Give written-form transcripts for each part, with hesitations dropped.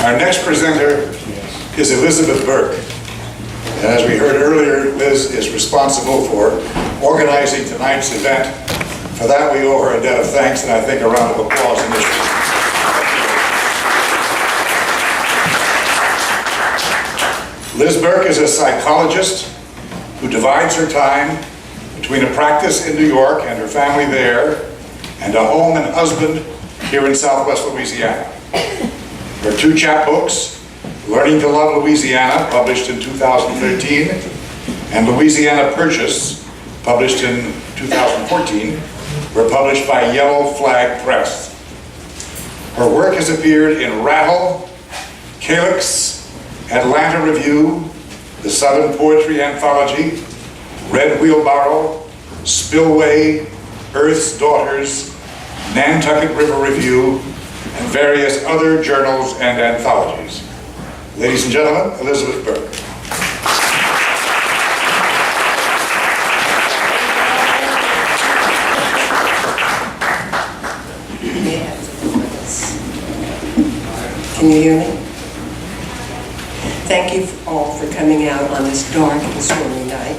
Our next presenter is Elizabeth Burk. And as we heard earlier, Liz is responsible for organizing tonight's event. For that, we owe her a debt of thanks, and I think a round of applause initially. Liz Burk is a psychologist who divides her time between a practice in New York and her family there, and a home and husband here in Southwest Louisiana. Her two chapbooks, Learning to Love Louisiana, published in 2013, and Louisiana Purchase, published in 2014, were published by Yellow Flag Press. Her work has appeared in Rattle, Calyx, Atlanta Review, the Southern Poetry Anthology, Red Wheelbarrow, Spillway, Earth's Daughters, Nantucket River Review, and various other journals and anthologies. Ladies and gentlemen, Elizabeth Burk. Can you hear me? Thank you all for coming out on this dark and stormy night.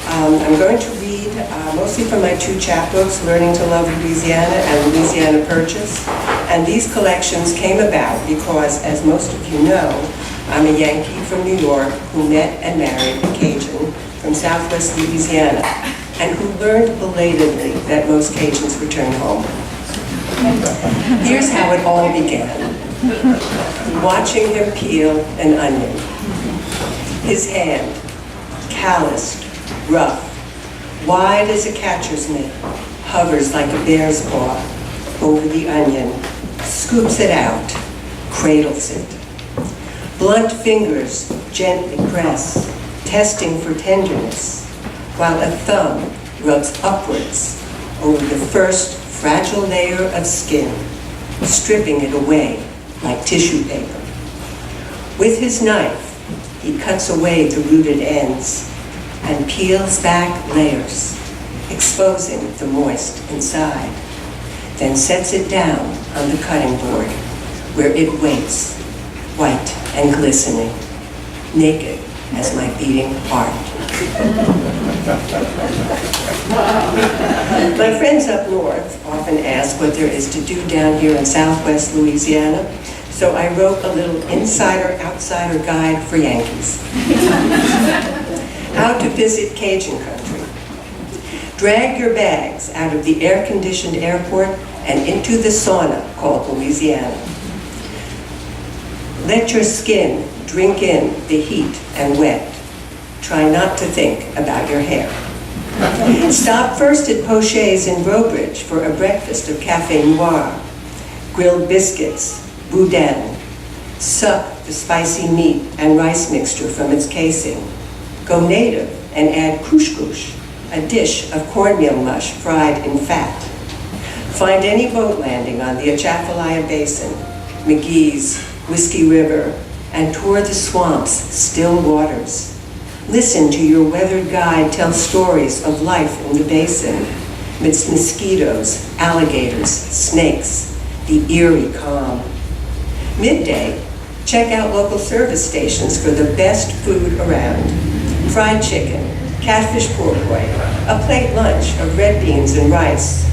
I'm going to read mostly from my two chapbooks, Learning to Love Louisiana and Louisiana Purchase. And these collections came about because, as most of you know, I'm a Yankee from New York who met and married a Cajun from Southwest Louisiana and who learned belatedly that most Cajuns return home. Here's how it all began. Watching him peel an onion. His hand, calloused, rough, wide as a catcher's mitt, hovers like a bear's paw over the onion, scoops it out, cradles it. Blunt fingers gently press, testing for tenderness, while a thumb rubs upwards over the first fragile layer of skin, stripping it away like tissue paper. With his knife, he cuts away the rooted ends and peels back layers, exposing the moist inside, then sets it down on the cutting board, where it waits, white and glistening, naked as my beating heart. My friends up north often ask what there is to do down here in Southwest Louisiana, so I wrote a little insider-outsider guide for Yankees. How to visit Cajun country. Drag your bags out of the air-conditioned airport and into the sauna called Louisiana. Let your skin drink in the heat and wet. Try not to think about your hair. Stop first at Pochet's in Breaux for a breakfast of café noir, grilled biscuits, boudin. Suck the spicy meat and rice mixture from its casing. Go native and add couscous, a dish of cornmeal mush fried in fat. Find any boat landing on the Atchafalaya Basin, McGee's, Whiskey River, and tour the swamp's still waters. Listen to your weathered guide tell stories of life in the basin, amidst mosquitoes, alligators, snakes, the eerie calm. Midday, check out local service stations for the best food around. Fried chicken, catfish pork boy, a plate lunch of red beans and rice.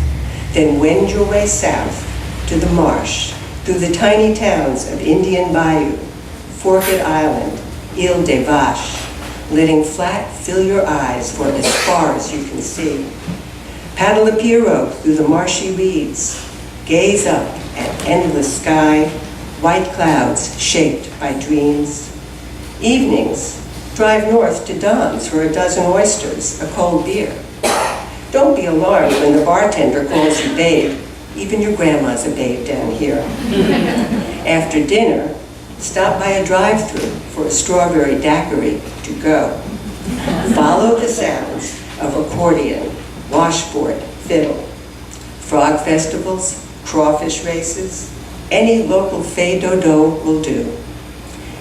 Then wend your way south to the marsh, through the tiny towns of Indian Bayou, Forked Island, Ile des Vaches, letting flat fill your eyes for as far as you can see. Paddle a pirogue through the marshy reeds, gaze up at endless sky, white clouds shaped by dreams. Evenings, drive north to Don's for a dozen oysters, a cold beer. Don't be alarmed when the bartender calls you babe. Even your grandma's a babe down here. After dinner, stop by a drive-thru for a strawberry daiquiri to go. Follow the sounds of accordion, washboard, fiddle. Frog festivals, crawfish races, any local fée dodo will do.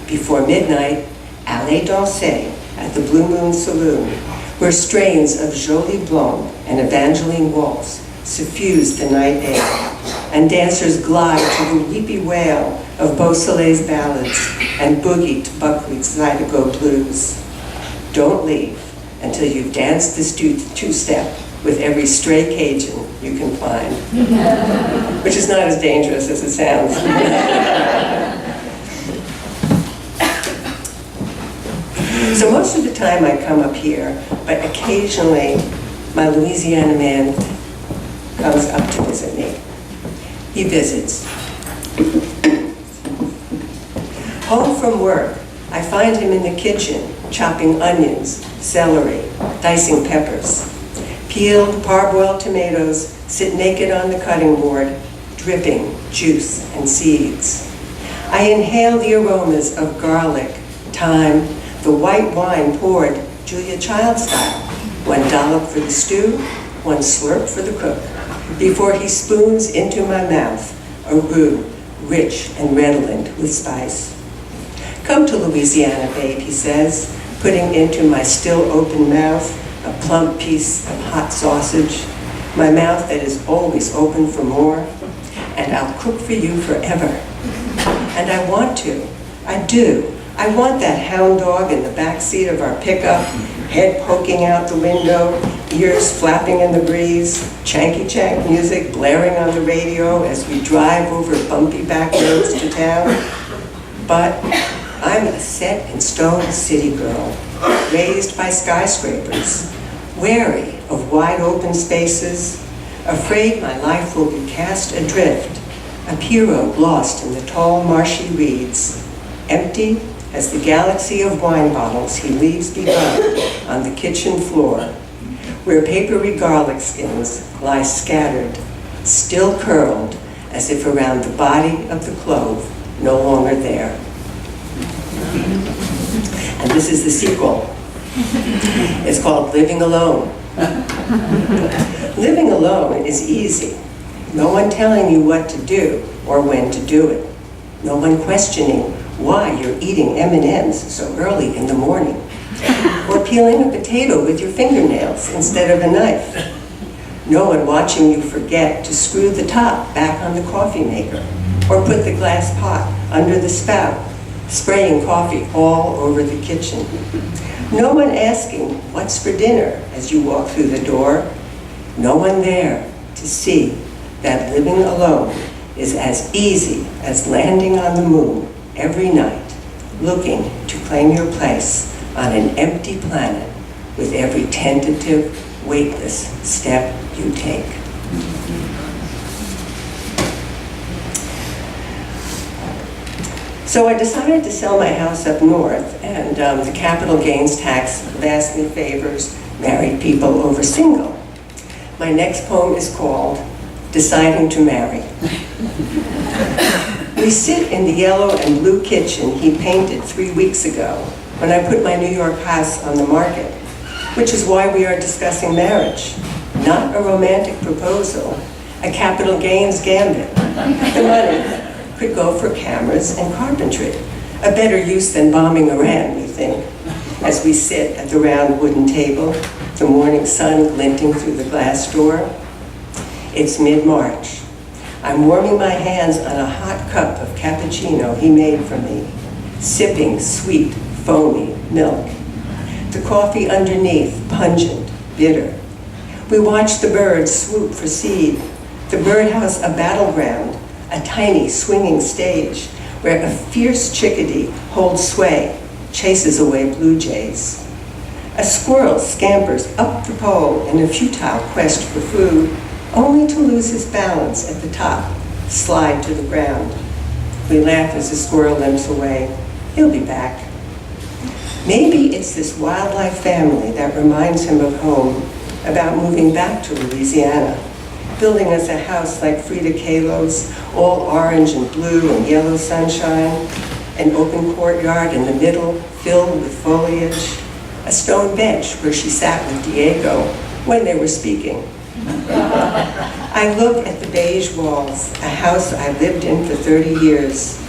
Before midnight, allée dansée at the Blue Moon Saloon, where strains of Jolie Blanc and Evangeline Waltz suffuse the night air. and dancers glide to the weepy wail of Beausoleil's ballads and boogie to Buckwheat's Zydeco blues. Don't leave until you've danced this two-step with every stray Cajun you can find, which is not as dangerous as it sounds. So most of the time I come up here, but occasionally my Louisiana man comes up to visit me. He visits. Home from work, I find him in the kitchen, chopping onions, celery, dicing peppers. Peeled, parboiled tomatoes sit naked on the cutting board, dripping juice and seeds. I inhale the aromas of garlic, thyme, the white wine poured Julia Child style, one dollop for the stew, one slurp for the cook, before he spoons into my mouth a roux, rich and redolent with spice. Come to Louisiana, babe, he says, putting into my still open mouth a plump piece of hot sausage, my mouth that is always open for more, and I'll cook for you forever. And I want to, I do. I want that hound dog in the back seat of our pickup, head poking out the window, ears flapping in the breeze, chanky-chank music blaring on the radio as we drive over bumpy back roads to town. But I'm a set-in-stone city girl, raised by skyscrapers, wary of wide-open spaces, afraid my life will be cast adrift, a pirogue lost in the tall, marshy reeds, empty as the galaxy of wine bottles he leaves behind on the kitchen floor, where papery garlic skins lie scattered, still curled, as if around the body of the clove, no longer there. And this is the sequel. It's called Living Alone. Living alone is easy. No one telling you what to do or when to do it. No one questioning why you're eating M&Ms so early in the morning, or peeling a potato with your fingernails instead of a knife. No one watching you forget to screw the top back on the coffee maker, or put the glass pot under the spout, spraying coffee all over the kitchen. No one asking what's for dinner as you walk through the door. No one there to see that living alone is as easy as landing on the moon every night, looking to claim your place on an empty planet with every tentative, weightless step you take. So I decided to sell my house up north, and the capital gains tax vastly favors married people over single. My next poem is called Deciding to Marry. We sit in the yellow and blue kitchen he painted 3 weeks ago when I put my New York house on the market, which is why we are discussing marriage. Not a romantic proposal, a capital gains gambit. The money could go for cameras and carpentry, a better use than bombing Iran, we think, as we sit at the round wooden table, the morning sun glinting through the glass door. It's mid-March. I'm warming my hands on a hot cup of cappuccino he made for me, sipping sweet, foamy milk. The coffee underneath, pungent, bitter. We watch the birds swoop for seed, the birdhouse a battleground, a tiny swinging stage where a fierce chickadee holds sway, chases away blue jays. A squirrel scampers up the pole in a futile quest for food, only to lose his balance at the top, slide to the ground. We laugh as the squirrel limps away. He'll be back. Maybe it's this wildlife family that reminds him of home, about moving back to Louisiana, building us a house like Frida Kahlo's, all orange and blue and yellow sunshine, an open courtyard in the middle filled with foliage, a stone bench where she sat with Diego when they were speaking. I look at the beige walls, a house I lived in for 30 years,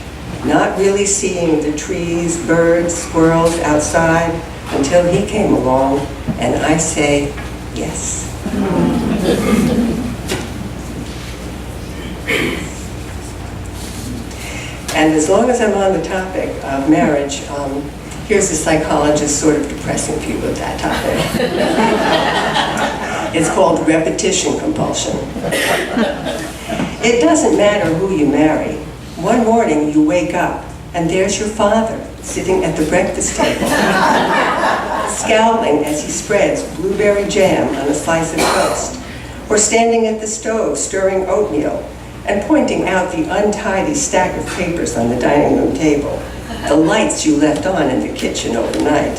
not really seeing the trees, birds, squirrels outside until he came along, and I say, yes. And as long as I'm on the topic of marriage, here's a psychologist sort of depressing people with that topic. It's called repetition compulsion. It doesn't matter who you marry. One morning you wake up and there's your father sitting at the breakfast table, scowling as he spreads blueberry jam on a slice of toast, or standing at the stove stirring oatmeal and pointing out the untidy stack of papers on the dining room table, the lights you left on in the kitchen overnight.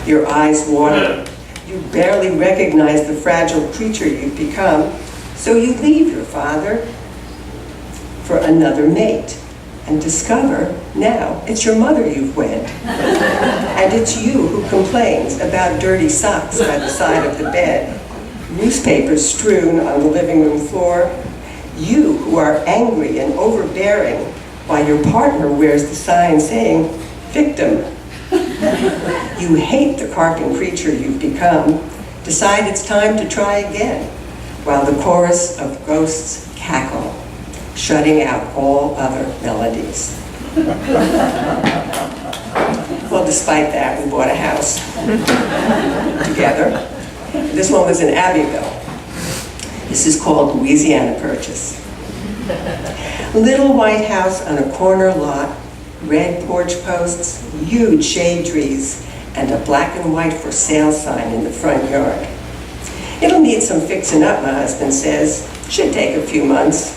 Your eyes water. You barely recognize the fragile creature you've become, so you leave your father for another mate and discover now it's your mother you've wed. And it's you who complains about dirty socks by the side of the bed, newspapers strewn on the living room floor, you who are angry and overbearing while your partner wears the sign saying, "Victim." You hate the carping creature you've become, decide it's time to try again, while the chorus of ghosts cackle, shutting out all other melodies. Well, despite that, we bought a house together. This one was in Abbeville. This is called Louisiana Purchase. Little white house on a corner lot, red porch posts, huge shade trees, and a black and white for sale sign in the front yard. It'll need some fixing up, my husband says. Should take a few months.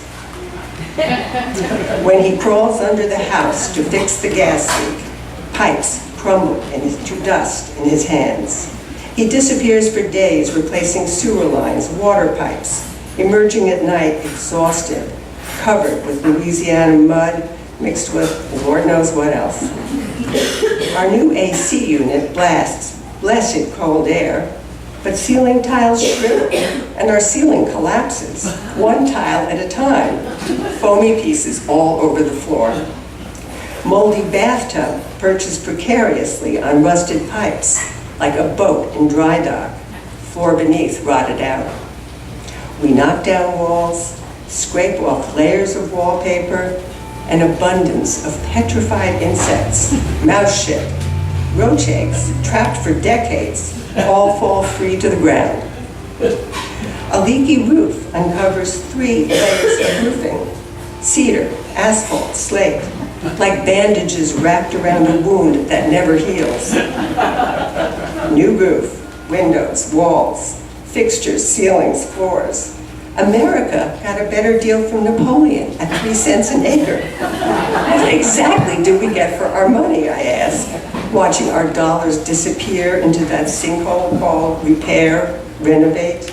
When he crawls under the house to fix the gas leak, pipes crumble to dust in his hands. He disappears for days, replacing sewer lines, water pipes, emerging at night exhausted, covered with Louisiana mud, mixed with Lord knows what else. Our new AC unit blasts blessed cold air, but ceiling tiles shrivel and our ceiling collapses, one tile at a time, foamy pieces all over the floor. Moldy bathtub perches precariously on rusted pipes, like a boat in dry dock, floor beneath rotted out. We knock down walls, scrape off layers of wallpaper, an abundance of petrified insects, mouse shit, roach eggs, trapped for decades, all fall free to the ground. A leaky roof uncovers 3 layers of roofing, cedar, asphalt, slate, like bandages wrapped around a wound that never heals. New roof, windows, walls, fixtures, ceilings, floors. America got a better deal from Napoleon at 3 cents an acre. What exactly did we get for our money, I ask, watching our dollars disappear into that sinkhole called repair, renovate.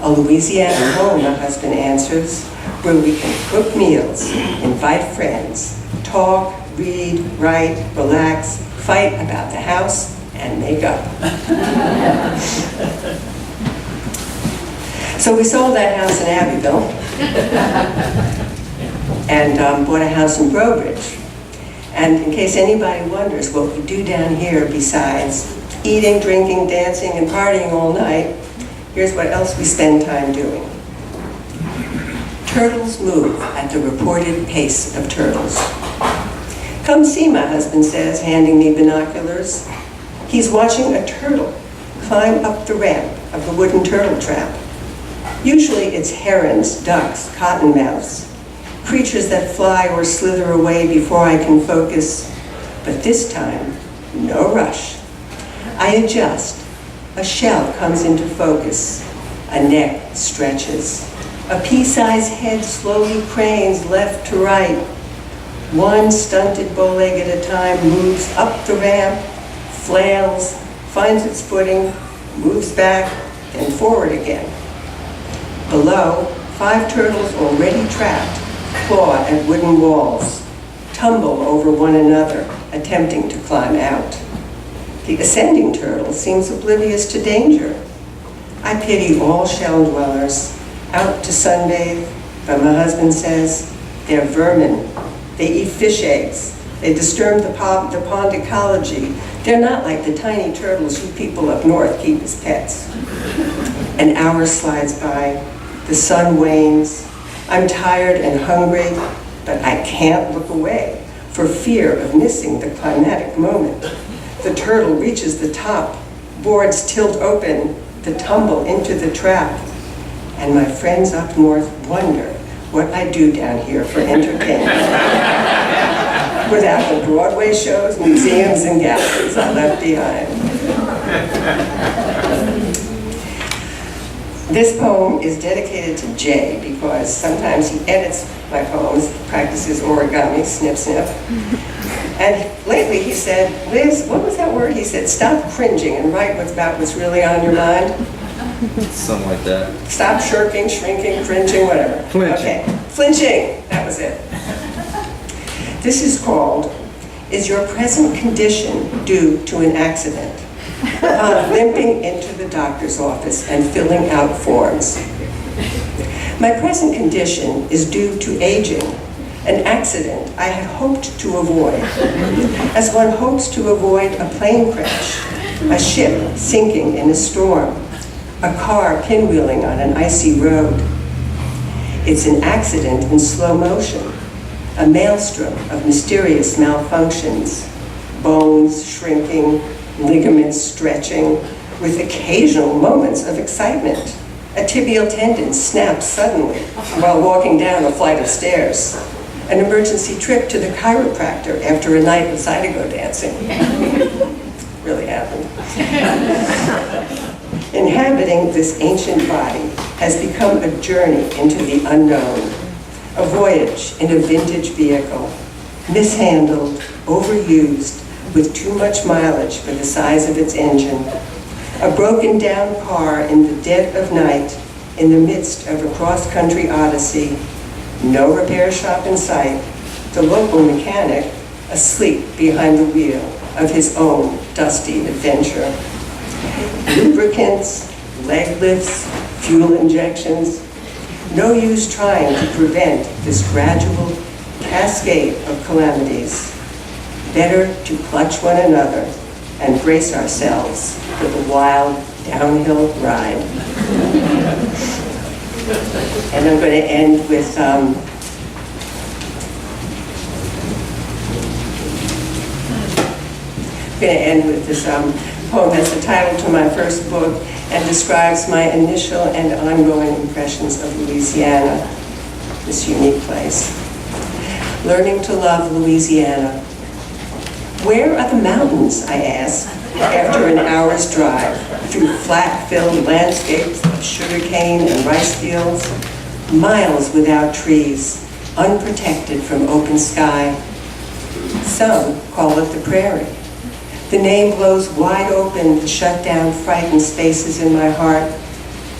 A Louisiana home, my husband answers, where we can cook meals, invite friends, talk, read, write, relax, fight about the house, and make up. So we sold that house in Abbeville and bought a house in Breaux. And in case anybody wonders what we do down here besides eating, drinking, dancing, and partying all night, here's what else we spend time doing. Turtles move at the reported pace of turtles. Come see, my husband says, handing me binoculars. He's watching a turtle climb up the ramp of the wooden turtle trap. Usually it's herons, ducks, cottonmouths, creatures that fly or slither away before I can focus. But this time, no rush. I adjust. A shell comes into focus. A neck stretches. A pea-sized head slowly cranes left to right. One stunted bow leg at a time moves up the ramp, flails, finds its footing, moves back, then forward again. Below, 5 turtles already trapped claw at wooden walls, tumble over one another, attempting to climb out. The ascending turtle seems oblivious to danger. I pity all shell dwellers, out to sunbathe, but my husband says, they're vermin. They eat fish eggs. They disturb the pond ecology. They're not like the tiny turtles you people up north keep as pets. An hour slides by. The sun wanes. I'm tired and hungry. but I can't look away for fear of missing the climatic moment. The turtle reaches the top, boards tilt open, the tumble into the trap, and my friends up north wonder what I do down here for entertainment. Without the Broadway shows, museums, and galleries I left behind. This poem is dedicated to Jay because sometimes he edits my poems, practices origami, snip, snip. And lately he said, Liz, what was that word? He said, stop cringing and write what's really on your mind. Something like that. Stop shirking, shrinking, cringing, whatever. Flinching. Okay, flinching, that was it. This is called, Is Your Present Condition Due to an Accident? Limping into the doctor's office and filling out forms. My present condition is due to aging, an accident I had hoped to avoid, as one hopes to avoid a plane crash, a ship sinking in a storm, a car pinwheeling on an icy road. It's an accident in slow motion, a maelstrom of mysterious malfunctions, bones shrinking, ligaments stretching, with occasional moments of excitement. A tibial tendon snaps suddenly while walking down a flight of stairs. An emergency trip to the chiropractor after a night of zydeco dancing. Really happened. Inhabiting this ancient body has become a journey into the unknown, a voyage in a vintage vehicle, mishandled, overused, with too much mileage for the size of its engine, a broken down car in the dead of night, in the midst of a cross-country odyssey, no repair shop in sight, the local mechanic asleep behind the wheel of his own dusty adventure. Lubricants, leg lifts, fuel injections, no use trying to prevent this gradual cascade of calamities. Better to clutch one another and brace ourselves for the wild downhill ride. And I'm going to end with this poem that's the title to my first book and describes my initial and ongoing impressions of Louisiana, this unique place. Learning to love Louisiana. Where are the mountains, I ask, after an hour's drive through flat-filled landscapes of sugarcane and rice fields, miles without trees, unprotected from open sky. Some call it the prairie. The name blows wide open the shut-down, frightened spaces in my heart,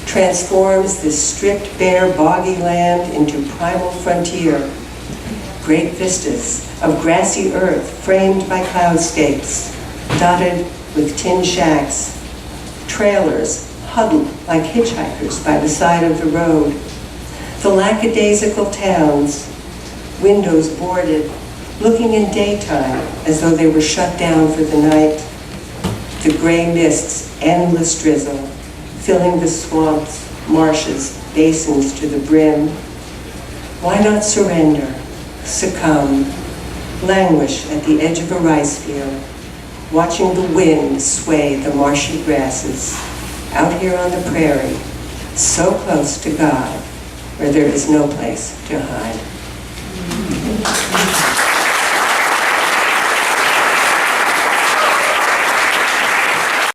transforms this stripped, bare, boggy land into primal frontier. Great vistas of grassy earth framed by cloudscapes, dotted with tin shacks, trailers huddled like hitchhikers by the side of the road, the lackadaisical towns, windows boarded, looking in daytime as though they were shut down for the night, the gray mist's endless drizzle, filling the swamps, marshes, basins to the brim. Why not surrender, succumb, languish at the edge of a rice field, watching the wind sway the marshy grasses, out here on the prairie, so close to God, where there is no place to hide.